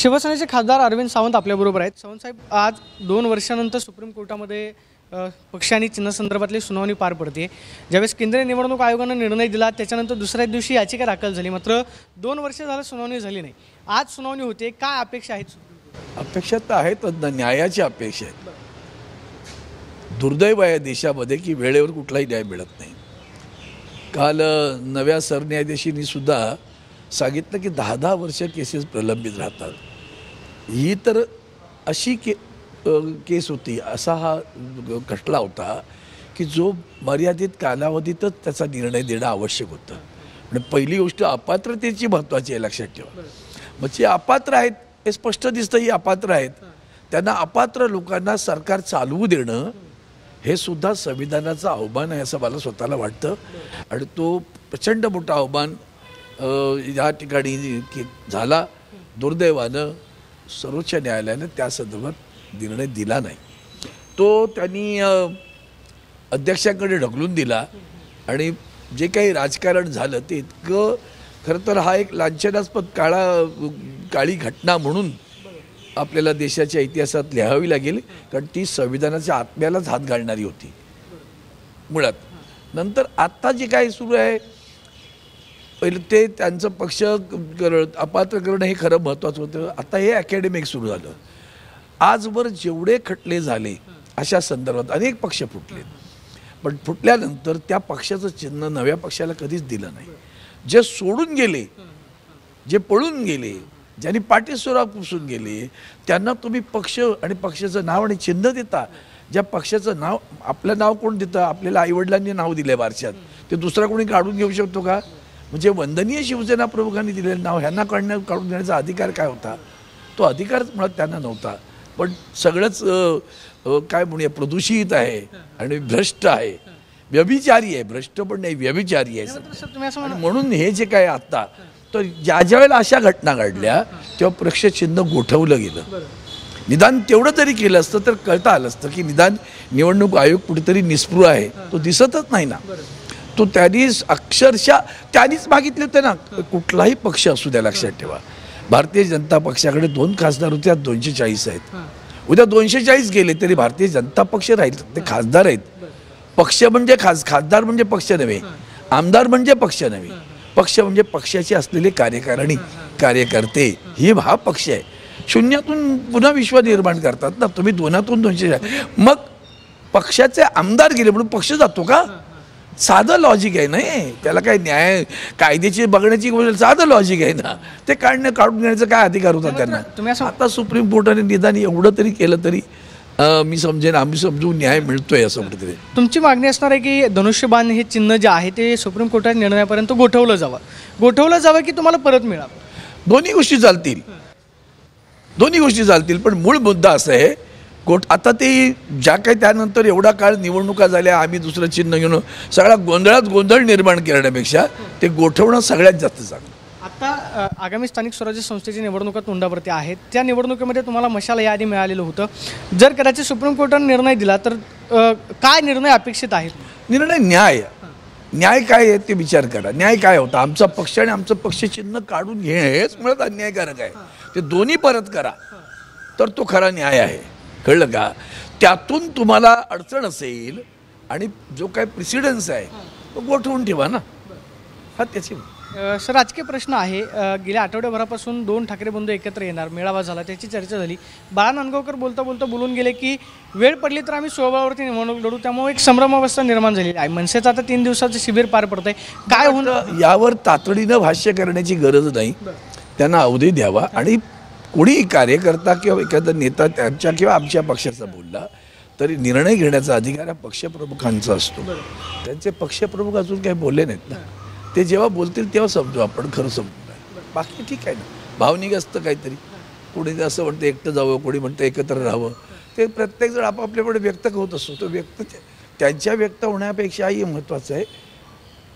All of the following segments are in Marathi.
शिवसेनेचे खासदार अरविंद सावंत आपल्याबरोबर आहेत। सावंत साहेब, आज 2 वर्षानंतर सुप्रीम कोर्टामध्ये पक्ष आणि चिन्ह संदर्भातली सुनावणी पार पडते। ज्यावेळेस केंद्रीय निवडणूक आयोगाने निर्णय दिला त्याच्यानंतर दुसऱ्या दिवशी याचिका दाखल झाली, मात्र 2 वर्ष झालं सुनावणी झाली नाही। आज सुनावणी होते, काय अपेक्षा आहेत? अपेक्षा तर आहेत, न्यायाची अपेक्षा आहे। दुर्दैव आहे देशामध्ये की वेळेवर कुठलाही न्याय मिळत नाही। काल नव्या सरन्यायाधीशांनी सुद्धा सांगितलं की 10-10 वर्ष केसेस प्रलंबित राहतात। ही तर अशी केस होती, असा हा खटला होता की जो मर्यादित कालावधीतच त्याचा निर्णय देणं आवश्यक होतं। आणि पहिली गोष्ट अपात्रतेची महत्त्वाची आहे, लक्षात ठेवा। मग जे अपात्र आहेत हे स्पष्ट दिसतं, ही अपात्र आहेत, त्यांना अपात्र लोकांना सरकार चालवू देणं हे सुद्धा संविधानाचं आव्हान आहे असं मला स्वतःला वाटतं। आणि तो प्रचंड मोठा आव्हान या ठिकाणी झाला। दुर्दैवानं सर्वोच्च न्यायालयानं त्या संदर्भात निर्णय दिला नाही। तो त्यांनी अध्यक्षांकडे ढकलून दिला आणि जे काही राजकारण झालं ते इतकं, खरं तर हा एक लांछनास्पद काळी घटना म्हणून आपल्याला देशाच्या इतिहासात लिहावी लागेल, कारण ती संविधानाच्या आत्म्यालाच हात घालणारी होती मुळात। नंतर आत्ता जे काही सुरू आहे, पहिलं ते त्यांचं पक्ष अपात्र करणं हे खरं महत्त्वाचं होतं। आता हे अकॅडमिक सुरू झालं। आजवर जेवढे खटले झाले अशा संदर्भात अनेक पक्ष फुटले, पण फुटल्यानंतर त्या पक्षाचं चिन्ह नव्या पक्षाला कधीच दिलं नाही। जे सोडून गेले, जे पळून गेले, ज्यांनी पाठीसुरा पुसून गेले, त्यांना तुम्ही पक्ष आणि पक्षाचं नाव आणि चिन्ह देता। ज्या पक्षाचं नाव, आपलं नाव कोण देतं? आपल्याला आईवडिलांनी नाव दिलं भारतात, ते दुसरा कोणी काढून घेऊ शकतो का? म्हणजे वंदनीय शिवसेना प्रमुखांनी दिलेलं नाव ह्यांना काढून घेण्याचा अधिकार काय होता? तो अधिकारच मुळात त्यांना नव्हता। पण सगळंच काय म्हणूया, प्रदूषित आहे आणि भ्रष्ट आहे, व्यभिचारी आहे। भ्रष्ट पण नाही, व्यभिचारी आहे। म्हणून हे जे काय आत्ता, तर ज्या वेळेला अशा घटना घडल्या तेव्हा पक्ष चिन्ह गोठवलं गेलं। निदान तेवढं जरी केलं असतं तर कळता आलं असतं की निदान निवडणूक आयोग कुठेतरी निस्पृह आहे, तो दिसतच नाही ना। तो त्यांनीच अक्षरशः त्यांनीच मागितले होते ना, कुठलाही पक्ष असू द्या, लक्षात ठेवा। भारतीय जनता पक्षाकडे 2 खासदार होते, आज 240 आहेत। उद्या 240 गेले तरी भारतीय जनता पक्ष राहील, ते खासदार आहेत। पक्ष म्हणजे खासदार म्हणजे पक्ष नव्हे, आमदार म्हणजे पक्ष नव्हे, पक्ष म्हणजे पक्षाचे असलेले कार्यकारिणी, कार्यकर्ते, ही हा पक्ष आहे। शून्यातून पुन्हा विश्व निर्माण करतात ना तुम्ही, 2तून 240। मग पक्षाचे आमदार गेले म्हणून पक्ष जातो का? साधं लॉजिक आहे ना, त्याला काय न्याय कायद्याची बघण्याची गोष्ट, साधं लॉजिक आहे ना। ते काढून घेण्याचा काय अधिकार होता त्यांना? आता सुप्रीम कोर्टाने निदान एवढं तरी केलं तरी मी समजेन, आम्ही समजू न्याय मिळतोय असं कुठेतरी। तुमची मागणी असणार आहे की धनुष्यबाण हे चिन्ह जे आहे ते सुप्रीम कोर्टाच्या निर्णयापर्यंत गोठवलं जावं की तुम्हाला परत मिळावं? दोन्ही गोष्टी चालतील, दोन्ही गोष्टी चालतील। पण मूळ मुद्दा असा आहे, आता ते ज्या काही त्यानंतर एवढा काळ निवडणुका झाल्या, आम्ही दुसरं चिन्ह घेऊन सगळा गोंधळात गोंधळ निर्माण करण्यापेक्षा ते गोठवणं सगळ्यात जास्त चांगलं। आता आगामी स्थानिक स्वराज्य संस्थेची निवडणुका तोंडावरती आहेत, त्या निवडणुकीमध्ये तुम्हाला मशाल यादी मिळालेलं होतं। जर कदाचित सुप्रीम कोर्टाने निर्णय दिला तर काय निर्णय अपेक्षित आहे? निर्णय न्याय काय आहे ते विचार करा। न्याय काय होता? आमचा पक्ष आणि आमचं पक्ष चिन्ह काढून घेणे हेच मुळात अन्यायकारक आहे। ते दोन्ही परत करा तर तो खरा न्याय आहे, कळलं का? त्यातून तुम्हाला अडचण असेल आणि जो काय प्रेसिडेन्स आहे तो गोठवून ठेवा ना, हा त्याची। सर, राजकीय प्रश्न आहे। गेल्या आठवड्याभरापासून 2 ठाकरे बंधू एकत्र येणार, मेळावा झाला, त्याची चर्चा झाली। बाळा नांदगावकर बोलता बोलून गेले की वेळ पडली तर आम्ही स्वबळावरती निवडणूक लढू, त्यामुळे एक संभ्रमावस्था निर्माण झालेली आहे। मनसेचं आता 3 दिवसाचं शिबिर पार पडत आहे, काय होतं यावर तातडीनं भाष्य करण्याची गरज नाही। त्यांना अवधी द्यावा, आणि कोणी कार्यकर्ता किंवा एखादा नेता त्यांच्या किंवा आमच्या पक्षाचा बोलला तरी निर्णय घेण्याचा अधिकार हा पक्षप्रमुखांचा असतो। त्यांचे पक्षप्रमुख अजून काही बोलले नाहीत ना, ते जेव्हा बोलतील तेव्हा समजू आपण, खरं समजू। बाकी ठीक आहे ना, भावनिक असतं काहीतरी, कोणी असं म्हणतं एकटं जावं, कोणी म्हणतं एकत्र राहावं, ते प्रत्येकजण आपापल्याकडे व्यक्त होत असतो। तो व्यक्त त्यांच्या व्यक्त होण्यापेक्षाही महत्त्वाचं आहे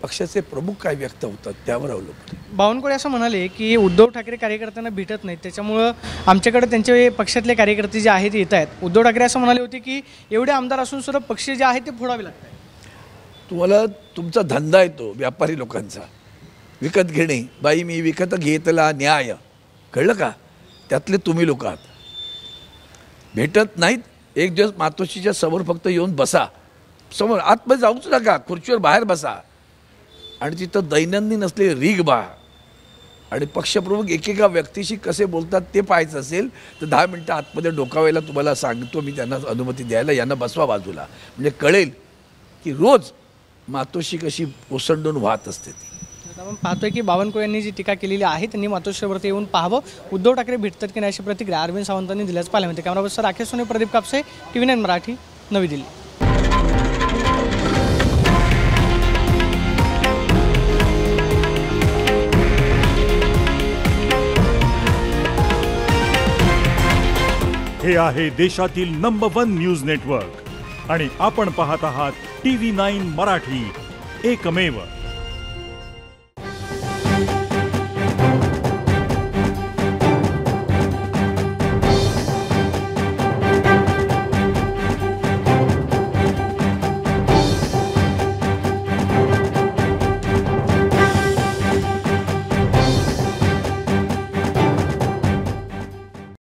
पक्षाचे प्रमुख काय व्यक्त होतात त्यावर अवलंबून। बावनकुळे असं म्हणाले की उद्धव ठाकरे कार्यकर्त्यांना भेटत नाहीत, त्याच्यामुळं आमच्याकडे त्यांचे पक्षातले कार्यकर्ते जे आहेत येत आहेत। उद्धव ठाकरे असं म्हणाले होते की एवढे आमदार असून सुद्धा पक्ष जे आहे ते फोडावे लागतात। तुम्हाला तुमचा धंदा आहे तो व्यापारी लोकांचा, विकत घेणे। बाई मी विकत घेतला न्याय, कळलं का? त्यातले तुम्ही लोक आहात. भेटत नाहीत. एक दिवस मातोश्रीच्या समोर फक्त येऊन बसा, समोर आतमध्ये जाऊच नका, खुर्चीवर बाहेर बसा आणि तिथं दैनंदिन असलेली रीग बा आणि पक्षप्रमुख एकेका व्यक्तीशी कसे बोलतात ते पाहायचं असेल तर 10 मिनटं आतमध्ये डोकावायला तुम्हाला सांगतो मी, त्यांना अनुमती द्यायला. यांना बसवा बाजूला, म्हणजे कळेल की रोज मातोश्री कशी ओसंडून वाहत असते ती. आता आपण पाहतोय की बावनकुळे यांनी जी टीका केलेली आहे त्यांनी मातोश्रीवरती येऊन पाहावं, उद्धव ठाकरे भेटतात की नाही अशी प्रतिक्रिया अरविंद सावंतांनी दिल्याचं पाहायला मिळते. कॅमेरा पर्सन राकेश सोने, प्रदीप कापसे, TV9 मराठी, नवी दिल्ली. हे आहे देशातील नंबर 1 न्यूज नेटवर्क आणि आपण पाहत आहात TV9 मराठी, एकमेव.